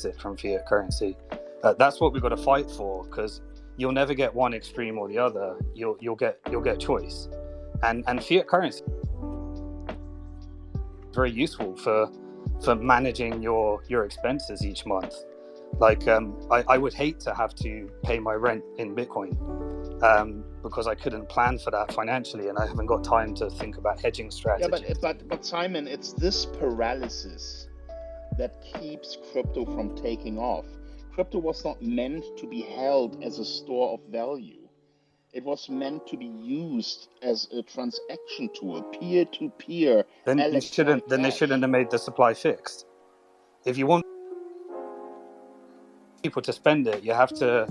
exit from fiat currency. That's what we've got to fight for, because you'll never get one extreme or the other. You'll get choice, and fiat currency is very useful for managing your expenses each month. Like I would hate to have to pay my rent in Bitcoin, because I couldn't plan for that financially, and I haven't got time to think about hedging strategies. Yeah, but Simon, it's this paralysis that keeps crypto from taking off. Crypto was not meant to be held as a store of value. It was meant to be used as a transaction tool, peer-to-peer. Then they shouldn't have made the supply fixed. If you want people to spend it, you have to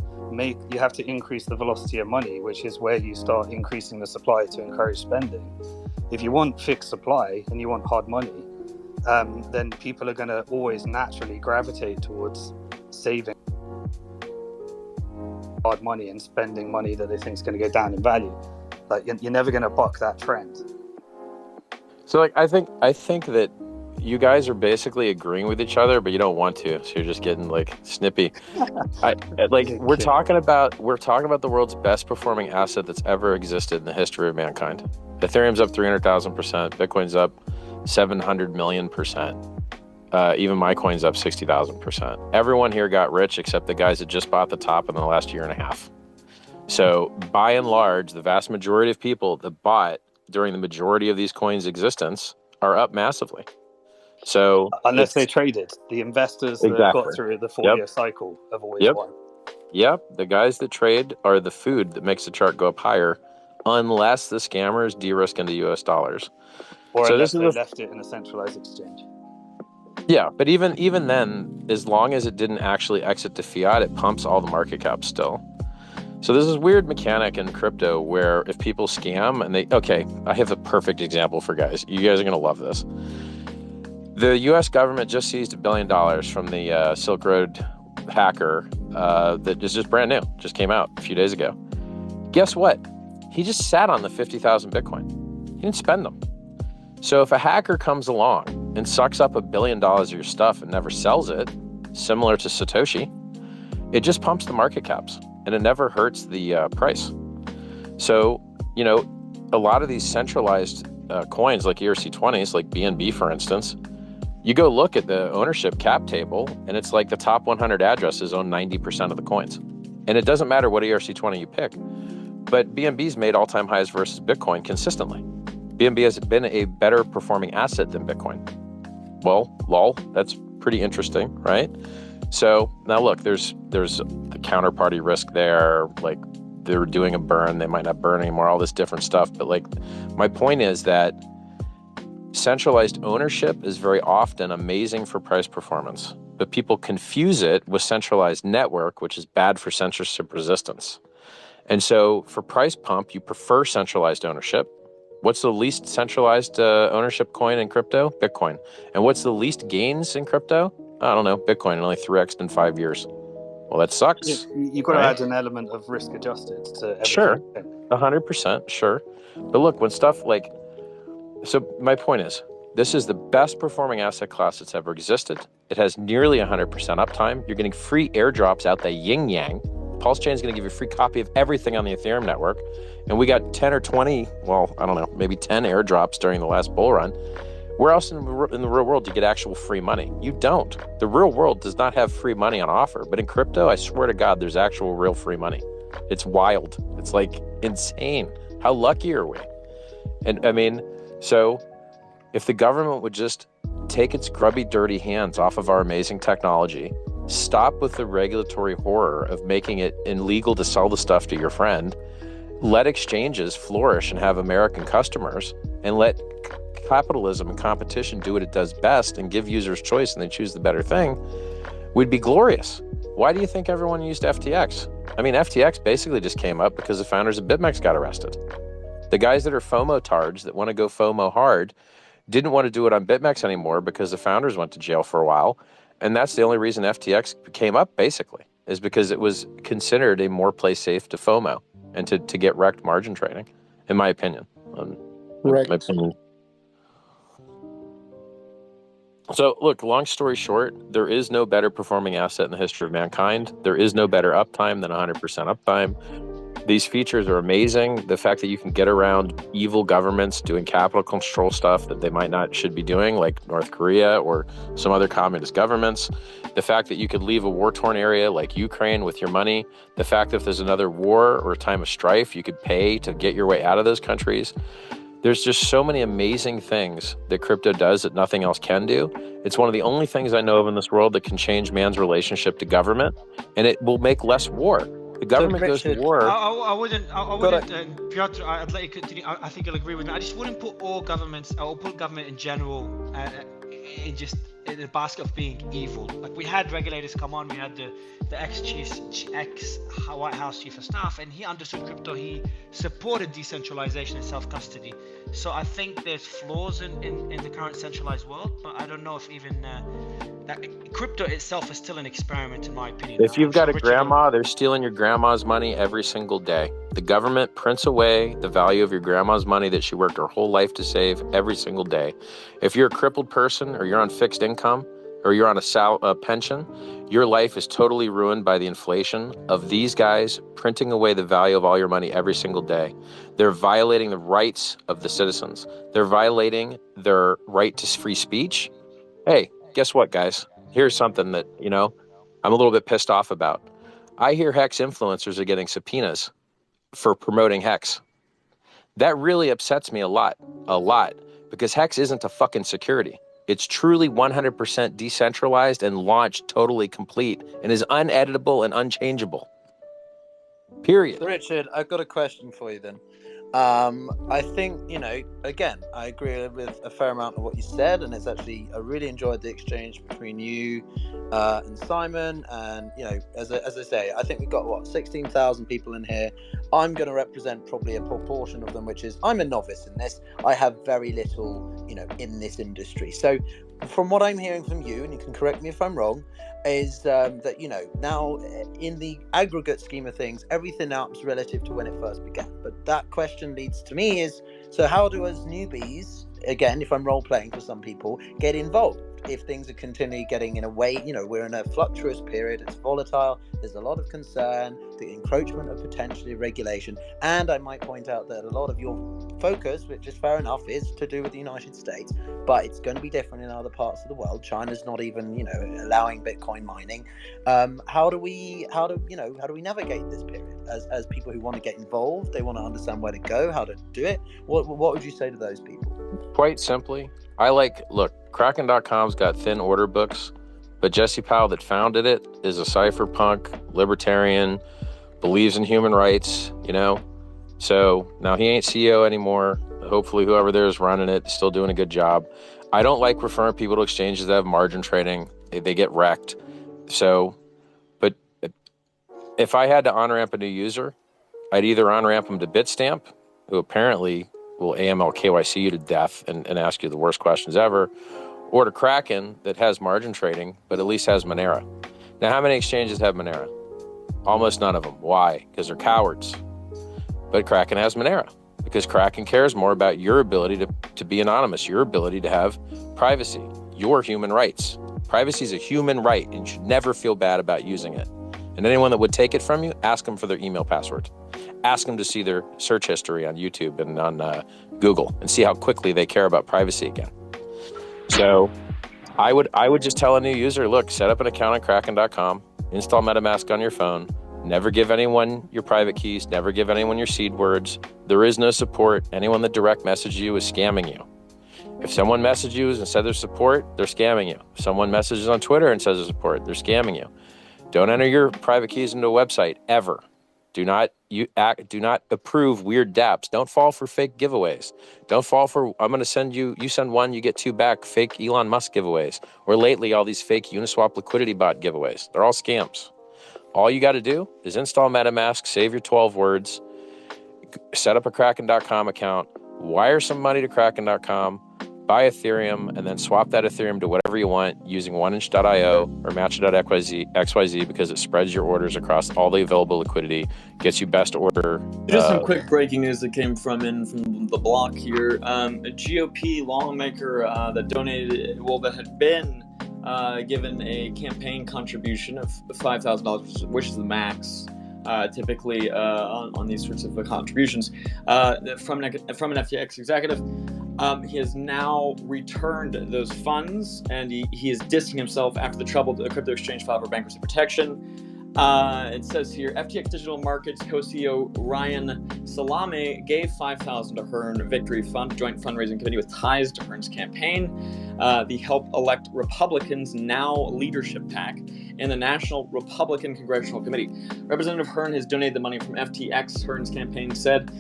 increase the velocity of money, which is where you start increasing the supply to encourage spending. If you want fixed supply and you want hard money, then people are going to always naturally gravitate towards saving hard money and spending money that they think is going to go down in value. Like, you're never going to buck that trend. So, like, I think that you guys are basically agreeing with each other, but you don't want to, so you're just getting like snippy. We're talking about the world's best performing asset that's ever existed in the history of mankind. Ethereum's up 300,000%, Bitcoin's up 700 million%. Even my coin's up 60,000%. Everyone here got rich except the guys that just bought the top in the last year and a half. So by and large, the vast majority of people that bought during the majority of these coins' existence are up massively. So unless they traded, the investors that got through the 4-year cycle have always won. Yep, the guys that trade are the food that makes the chart go up higher, unless the scammers de-risk into US dollars. Or so unless they left it in a centralized exchange. Yeah, but even then, as long as it didn't actually exit to fiat, it pumps all the market cap still. So there's this weird mechanic in crypto where if people scam and I have a perfect example for guys. You guys are going to love this. The U.S. government just seized $1 billion from the Silk Road hacker that is just brand new, just came out a few days ago. Guess what? He just sat on the 50,000 Bitcoin. He didn't spend them. So if a hacker comes along and sucks up $1 billion of your stuff and never sells it, similar to Satoshi, it just pumps the market caps and it never hurts the price. So, a lot of these centralized coins like ERC20s, like BNB, for instance, you go look at the ownership cap table and it's like the top 100 addresses own 90% of the coins. And it doesn't matter what ERC20 you pick, but BNB's made all-time highs versus Bitcoin consistently. BNB has been a better performing asset than Bitcoin. Well, lol, that's pretty interesting, right? So now look, there's the counterparty risk there, like they're doing a burn, they might not burn anymore, all this different stuff. But like, my point is that centralized ownership is very often amazing for price performance, but people confuse it with centralized network, which is bad for censorship resistance. And so for price pump, you prefer centralized ownership. What's the least centralized ownership coin in crypto? Bitcoin. And what's the least gains in crypto? I don't know, Bitcoin, only 3x'd in 5 years. Well, that sucks. You've got to add an element of risk adjusted to everything. Sure, 100%, sure. But look, when stuff like, so my point is, this is the best performing asset class that's ever existed. It has nearly 100% uptime. You're getting free airdrops out the yin yang. Pulse Chain is going to give you a free copy of everything on the Ethereum network. And we got 10 or 20, well, I don't know, maybe 10 airdrops during the last bull run. Where else in the real world do you get actual free money? You don't. The real world does not have free money on offer. But in crypto, I swear to God, there's actual real free money. It's wild. It's like insane. How lucky are we? And I mean, so if the government would just take its grubby, dirty hands off of our amazing technology, stop with the regulatory horror of making it illegal to sell the stuff to your friend, let exchanges flourish and have American customers, and let capitalism and competition do what it does best and give users choice and they choose the better thing, we'd be glorious. Why do you think everyone used FTX? I mean, FTX basically just came up because the founders of BitMEX got arrested. The guys that are FOMO tards that want to go FOMO hard didn't want to do it on BitMEX anymore because the founders went to jail for a while. And that's the only reason FTX came up, basically, is because it was considered a more play safe to FOMO and to get wrecked margin trading, in my opinion. Correct. So, look, long story short, there is no better performing asset in the history of mankind. There is no better uptime than 100% uptime. These features are amazing. The fact that you can get around evil governments doing capital control stuff that they might not should be doing, like North Korea or some other communist governments. The fact that you could leave a war-torn area like Ukraine with your money. The fact that if there's another war or a time of strife, you could pay to get your way out of those countries. There's just so many amazing things that crypto does that nothing else can do. It's one of the only things I know of in this world that can change man's relationship to government, and it will make less war. The government goes to Richard, war. I wouldn't, Piotr, I'd let you continue. I think you'll agree with me. I just wouldn't put all governments, or put government in general, in just in the basket of being evil. Like, we had regulators come on, we had the ex-White House chief of staff, and he understood crypto. He supported decentralization and self-custody. So I think there's flaws in the current centralized world, but I don't know if even that crypto itself is still an experiment, in my opinion. If you've got a grandma, they're stealing your grandma's money every single day. The government prints away the value of your grandma's money that she worked her whole life to save every single day. If you're a crippled person, or you're on fixed income, or you're on a pension, your life is totally ruined by the inflation of these guys printing away the value of all your money every single day. They're violating the rights of the citizens. They're violating their right to free speech. Hey, guess what, guys? Here's something that, I'm a little bit pissed off about. I hear Hex influencers are getting subpoenas for promoting Hex. That really upsets me a lot, because Hex isn't a fucking security. It's truly 100% decentralized and launched totally complete and is uneditable and unchangeable. Period. Richard, I've got a question for you then. I think, again, I agree with a fair amount of what you said, and I really enjoyed the exchange between you and Simon. And, as I say, I think we've got, 16,000 people in here. I'm going to represent probably a proportion of them, which is I'm a novice in this. I have very little, in this industry. So from what I'm hearing from you, and you can correct me if I'm wrong, is that, now in the aggregate scheme of things, everything now is relative to when it first began. But that question leads to me is, so how do us newbies, again, if I'm role playing for some people, get involved? If things are continually getting in a way, we're in a fluctuous period, it's volatile, there's a lot of concern, the encroachment of potentially regulation, and I might point out that a lot of your focus, which is fair enough, is to do with the United States, but it's going to be different in other parts of the world. China's not even, allowing Bitcoin mining. How do we navigate this period as people who want to get involved? They want to understand where to go, how to do it. What would you say to those people? Quite simply, Kraken.com's got thin order books, but Jesse Powell that founded it is a cypherpunk, libertarian, believes in human rights, So now he ain't CEO anymore. Hopefully whoever there is running it is still doing a good job. I don't like referring people to exchanges that have margin trading. They get wrecked. So, but if I had to on-ramp a new user, I'd either on-ramp them to Bitstamp, who apparently will AML KYC you to death and ask you the worst questions ever, or to Kraken that has margin trading, but at least has Monero. Now, how many exchanges have Monero? Almost none of them. Why? Because they're cowards. But Kraken has Monero, because Kraken cares more about your ability to be anonymous, your ability to have privacy, your human rights. Privacy is a human right, and you should never feel bad about using it. And anyone that would take it from you, ask them for their email password. Ask them to see their search history on YouTube and on Google and see how quickly they care about privacy again. So I would just tell a new user, look, set up an account on Kraken.com, install MetaMask on your phone, never give anyone your private keys, never give anyone your seed words. There is no support. Anyone that direct messaged you is scamming you. If someone messaged you and said there's support, they're scamming you. If someone messages on Twitter and says there's support, they're scamming you. Don't enter your private keys into a website ever. Do not approve weird dApps. Don't fall for fake giveaways. Don't fall for, I'm going to send you send one, you get two back, fake Elon Musk giveaways. Or lately, all these fake Uniswap liquidity bot giveaways. They're all scams. All you got to do is install MetaMask, save your 12 words, set up a Kraken.com account, wire some money to Kraken.com, buy Ethereum and then swap that Ethereum to whatever you want using 1inch.io or Match.xyz because it spreads your orders across all the available liquidity, gets you best order. Just some quick breaking news that came from the block here. A GOP lawmaker that donated, that had been given a campaign contribution of $5,000, which is the max typically on these sorts of contributions from an FTX executive. He has now returned those funds, and he is dissing himself after the troubled crypto exchange filed for bankruptcy protection. It says here, FTX Digital Markets co-CEO Ryan Salame gave $5,000 to Hearn Victory Fund, a joint fundraising committee with ties to Hearn's campaign. The Help Elect Republicans Now Leadership PAC and the National Republican Congressional Committee. Representative Hearn has donated the money from FTX. Hearn's campaign said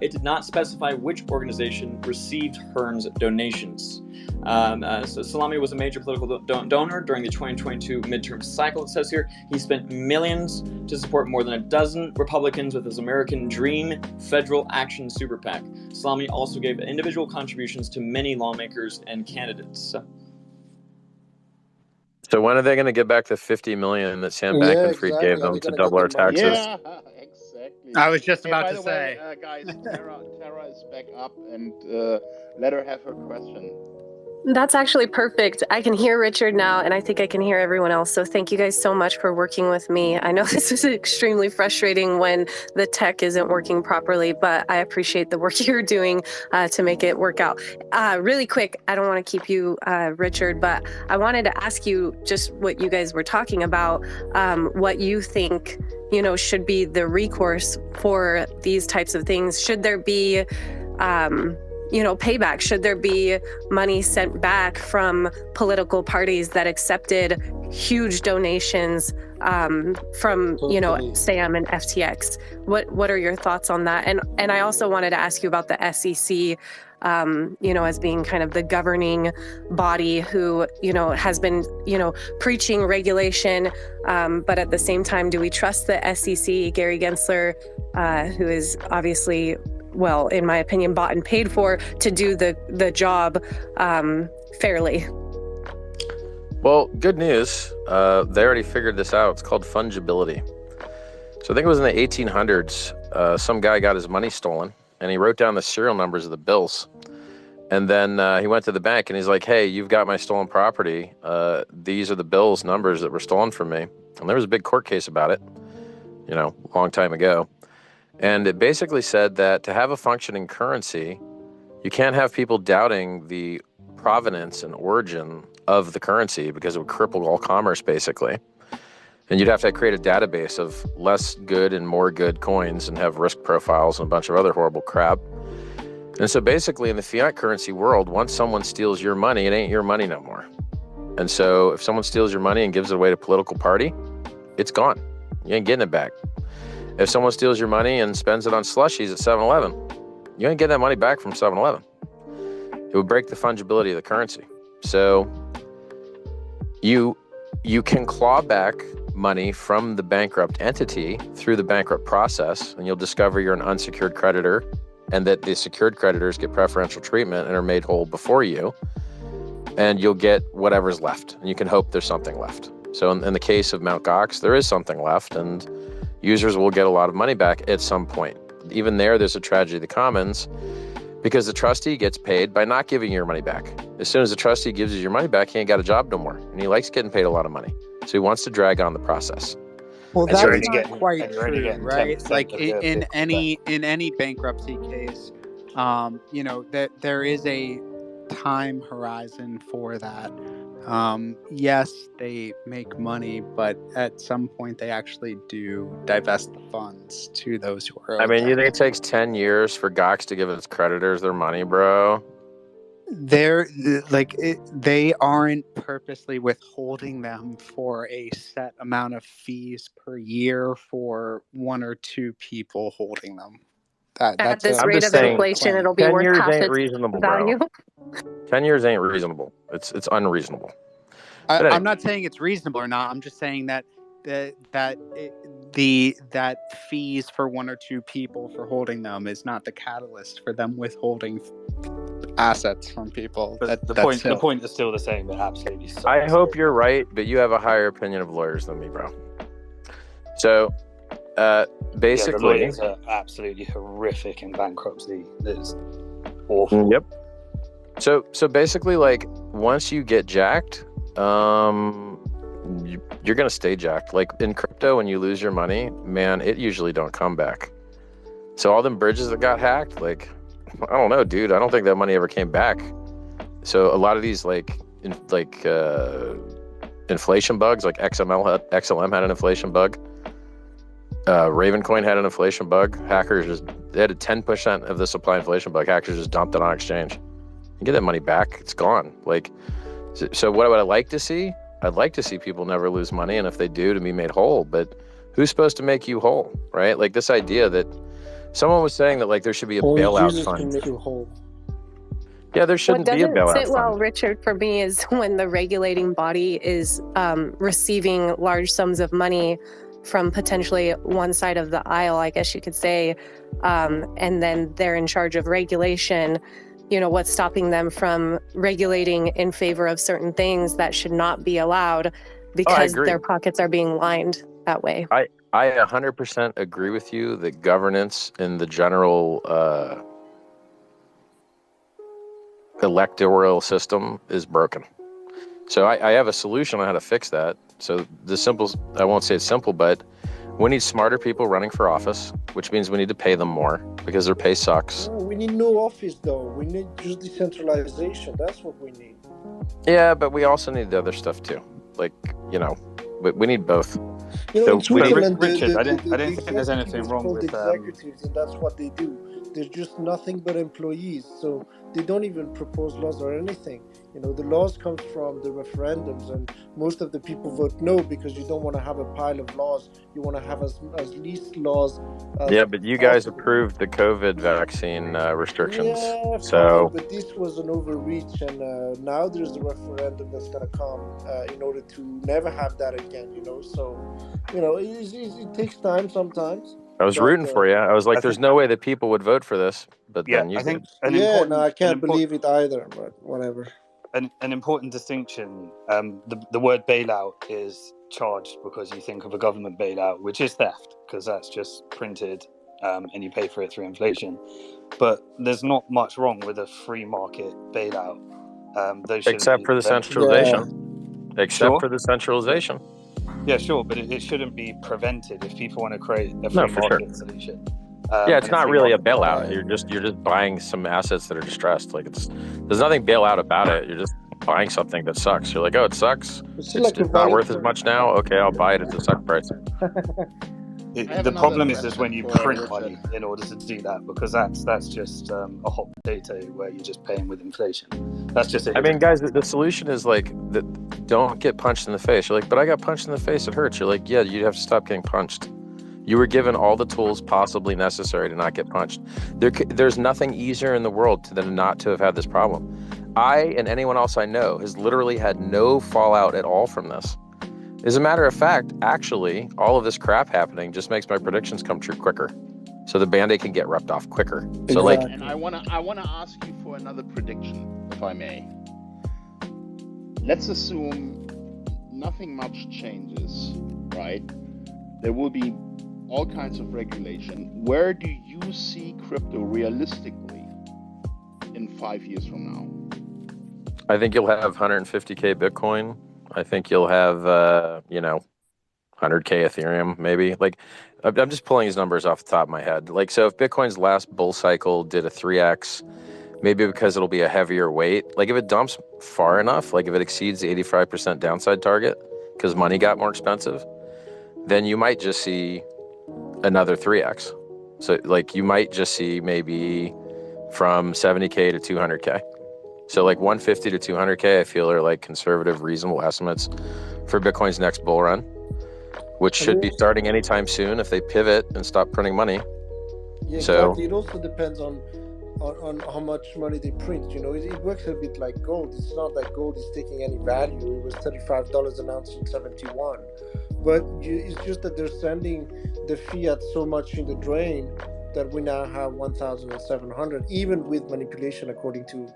it did not specify which organization received Hearn's donations. So Salame was a major political donor during the 2022 midterm cycle, it says here. He spent millions to support more than a dozen Republicans with his American Dream Federal Action Super PAC. Salame also gave individual contributions to many lawmakers and candidates. So when are they going to get back the $50 million that Sam Bankman-Fried gave them to double our taxes? Yeah, exactly. I was just Hey, about by to the say. way, guys, Tara is back up, and let her have her question. That's actually perfect. I can hear Richard now, and I think I can hear everyone else. So thank you guys so much for working with me. I know this is extremely frustrating when the tech isn't working properly, but I appreciate the work you're doing to make it work out. Really quick, I don't want to keep you, Richard, but I wanted to ask you just what you guys were talking about, what you think, should be the recourse for these types of things. Should there be payback? Should there be money sent back from political parties that accepted huge donations from, Sam and FTX? What are your thoughts on that? And I also wanted to ask you about the SEC, as being kind of the governing body who, has been, preaching regulation. But at the same time, do we trust the SEC, Gary Gensler, who is obviously, well, in my opinion, bought and paid for to do the job fairly? Well, good news. They already figured this out. It's called fungibility. So I think it was in the 1800s. Some guy got his money stolen, and he wrote down the serial numbers of the bills. And then he went to the bank, and he's like, hey, you've got my stolen property. These are the bills numbers that were stolen from me. And there was a big court case about it, a long time ago. And it basically said that to have a functioning currency, you can't have people doubting the provenance and origin of the currency because it would cripple all commerce, basically. And you'd have to create a database of less good and more good coins and have risk profiles and a bunch of other horrible crap. And so basically in the fiat currency world, once someone steals your money, it ain't your money no more. And so if someone steals your money and gives it away to a political party, it's gone. You ain't getting it back. If someone steals your money and spends it on slushies at 7-Eleven, you ain't getting that money back from 7-Eleven. It would break the fungibility of the currency. So you can claw back money from the bankrupt entity through the bankrupt process, and you'll discover you're an unsecured creditor and that the secured creditors get preferential treatment and are made whole before you, and you'll get whatever's left, and you can hope there's something left. So in the case of Mt. Gox, there is something left, and users will get a lot of money back at some point. Even there's a tragedy of the commons because the trustee gets paid by not giving you your money back. As soon as the trustee gives you your money back, he ain't got a job no more, and he likes getting paid a lot of money. So he wants to drag on the process. Well, And that's you're not already getting- quite and you're already true, getting right? 10% Like of the in big any bankruptcy case, that there is a time horizon for that. Yes, they make money, but at some point they actually do divest the funds to those who are. I mean, you owed think it takes 10 years for Gox to give its creditors their money, bro? they aren't purposely withholding them for a set amount of fees per year for one or two people holding them. At this I'm rate just of saying, inflation, it'll be 10 worth years half ain't its reasonable, value. bro. 10 years ain't reasonable. It's unreasonable. But anyway. I'm not saying it's reasonable or not. I'm just saying that fees for one or two people for holding them is not the catalyst for them withholding assets from people. But the That's point is still the same. It absolutely sucks. I hope you're right, but you have a higher opinion of lawyers than me, bro. So, basically, the lawyers are absolutely horrific in bankruptcy. It's awful. Yep. So basically, like, once you get jacked, you're gonna stay jacked. Like in crypto, when you lose your money, man, it usually don't come back. So all them bridges that got hacked, like, I don't know, dude. I don't think that money ever came back. So a lot of these inflation bugs, like XLM had an inflation bug. Ravencoin had an inflation bug. Hackers they had a 10% of the supply inflation bug. Hackers just dumped it on exchange. You get that money back, it's gone. Like, so what would I like to see? I'd like to see people never lose money, and if they do, to be made whole. But who's supposed to make you whole, right? Like this idea that someone was saying that like there should be a bailout Jesus fund. can make you whole. Yeah, there shouldn't be a What bailout doesn't sit well, fund. Richard, for me is when the regulating body is receiving large sums of money from potentially one side of the aisle, I guess you could say, and then they're in charge of regulation. You know, what's stopping them from regulating in favor of certain things that should not be allowed because agree. their pockets are being lined that way? I 100% agree with you that governance in the general electoral system is broken. So I have a solution on how to fix that. So I won't say it's simple, but we need smarter people running for office, which means we need to pay them more because their pay sucks. No, we need no office though. We need just decentralization. That's what we need. Yeah, but we also need the other stuff too. Like, you know, we need both. You know, So, in Switzerland, Richard, I don't the think there's anything executive is wrong called with executives, and that's what they do. There's just nothing but employees, so they don't even propose laws or anything. You know, the laws come from the referendums, and most of the people vote no because you don't want to have a pile of laws. You want to have as least laws. Yeah, but you guys possible. approved the COVID vaccine restrictions. Yeah, So, fine, but this was an overreach, and now there's a referendum that's going to come in order to never have that again. You know, so you know it takes time sometimes. I was But, rooting for you. I was like, I there's think- no way that people would vote for this. But Yeah, then you I think did. I can't believe it either. But whatever. An important distinction. The word bailout is charged because you think of a government bailout, which is theft, because that's just printed and you pay for it through inflation. But there's not much wrong with a free market bailout. Except for the centralization. Except Sure. for the centralization. Yeah, sure, but it shouldn't be prevented if people want to create a free No, for sure. market solution. Yeah, it's and not free really a market- bailout. You're just buying some assets that are distressed. Like there's nothing bailout about it. You're just buying something that sucks. You're like, oh, it sucks. It's It's like a not worth value as much now. Okay, I'll buy it at the suck price. I have The another problem is question when you for print Richard. money in order to do that, because that's just a hot potato where you're just paying with inflation. That's just it. I mean, guys, the solution is like, don't get punched in the face. You're like, but I got punched in the face. It hurts. You're like, yeah, you have to stop getting punched. You were given all the tools possibly necessary to not get punched. There's nothing easier in the world than not to have had this problem. I and anyone else I know has literally had no fallout at all from this. As a matter of fact, actually, all of this crap happening just makes my predictions come true quicker. So the Band-Aid can get ripped off quicker. So like, And I wanna ask you for another prediction, if I may. Let's assume nothing much changes, right? There will be all kinds of regulation. Where do you see crypto realistically in 5 years from now? I think you'll have 150K Bitcoin. I think you'll have, 100K Ethereum, maybe. Like, I'm just pulling these numbers off the top of my head. Like, so if Bitcoin's last bull cycle did a 3x, maybe because it'll be a heavier weight. Like, if it dumps far enough, like if it exceeds the 85% downside target, because money got more expensive, then you might just see another 3x. So, like, you might just see maybe from 70K to 200K. So like 150 to 200K, I feel are like conservative, reasonable estimates for Bitcoin's next bull run, which should be starting anytime soon if they pivot and stop printing money. Yeah, So- exactly. It also depends on how much money they print. You know, it works a bit like gold. It's not that gold is taking any value. It was $35 an ounce in 71, but it's just that they're sending the fiat so much in the drain that we now have 1,700, even with manipulation, according to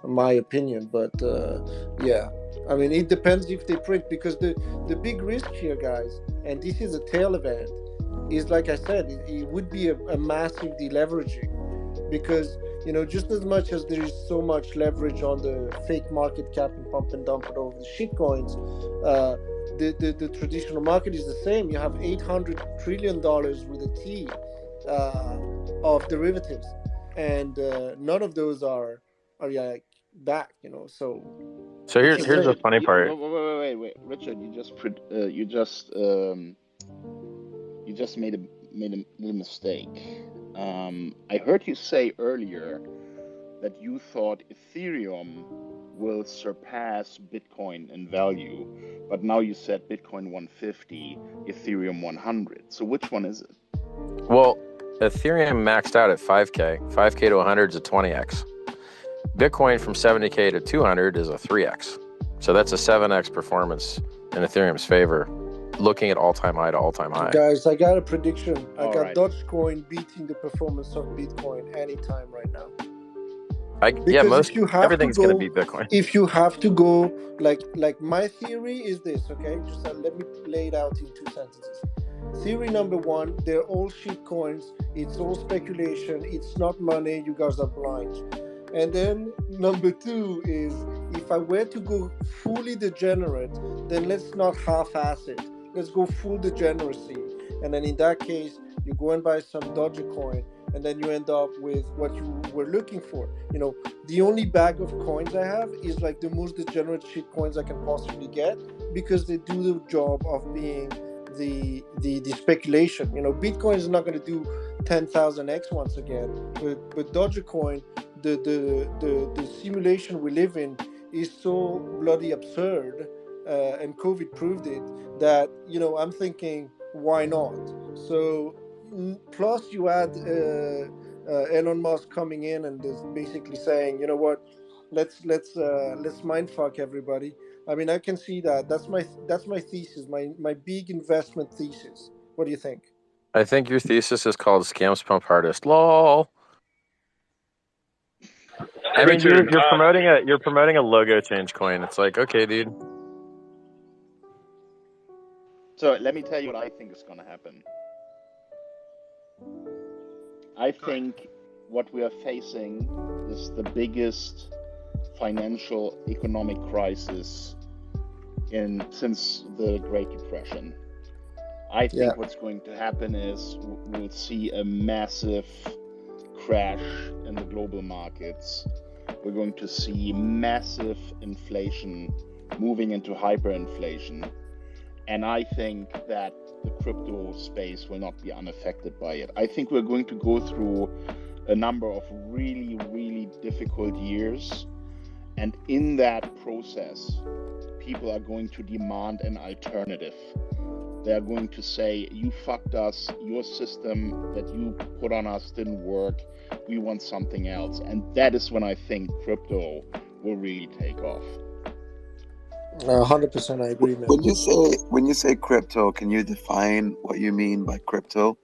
my opinion. But yeah, I mean, it depends if they print, because the big risk here, guys, and this is a tail event, is, like I said, it would be a massive deleveraging, because just as much as there is so much leverage on the fake market cap and pump and dump it over the shit coins, the traditional market is the same. You have $800 trillion with a T of derivatives, and none of those are back. So here's the funny part. Wait, Richard, you just made a little mistake. I heard you say earlier that you thought Ethereum will surpass Bitcoin in value, but now you said Bitcoin 150, Ethereum 100. So which one is it? Well, Ethereum maxed out at 5K. 5K to 100 is a 20x. Bitcoin from 70K to 200 is a 3x. So that's a 7x performance in Ethereum's favor, looking at all-time high to all-time high. Guys, I got a prediction. I got right. Dogecoin beating the performance of Bitcoin anytime right now. Everything's going to beat Bitcoin. If you have to go, like my theory is this, okay? Just let me lay it out in 2 sentences. Theory number 1, they're all shit coins. It's all speculation. It's not money. You guys are blind. And then number 2 is, if I were to go fully degenerate, then let's not half-ass it. Let's go full degeneracy. And then in that case, you go and buy some Dogecoin, and then you end up with what you were looking for. The only bag of coins I have is like the most degenerate shit coins I can possibly get, because they do the job of being the speculation. Bitcoin is not going to do 10,000x once again, but Dogecoin, the simulation we live in is so bloody absurd, and COVID proved it, that I'm thinking, why not? So plus you add Elon Musk coming in and is basically saying, you know what, let's mindfuck everybody. I mean, I can see that. That's my thesis, my big investment thesis. What do you think? I think your thesis is called Scams Pump Hardest. LOL. I mean, you're promoting a logo change coin. It's like, okay, dude. So let me tell you what I think is going to happen. I think what we are facing is the biggest financial economic crisis since the Great Depression. I think what's going to happen is we'll see a massive crash in the global markets. We're going to see massive inflation moving into hyperinflation. And I think that the crypto space will not be unaffected by it. I think we're going to go through a number of really, really difficult years. And in that process, people are going to demand an alternative. They are going to say, you fucked us, your system that you put on us didn't work, we want something else. And that is when I think crypto will really take off. 100% I agree, man. When you say crypto, can you define what you mean by crypto?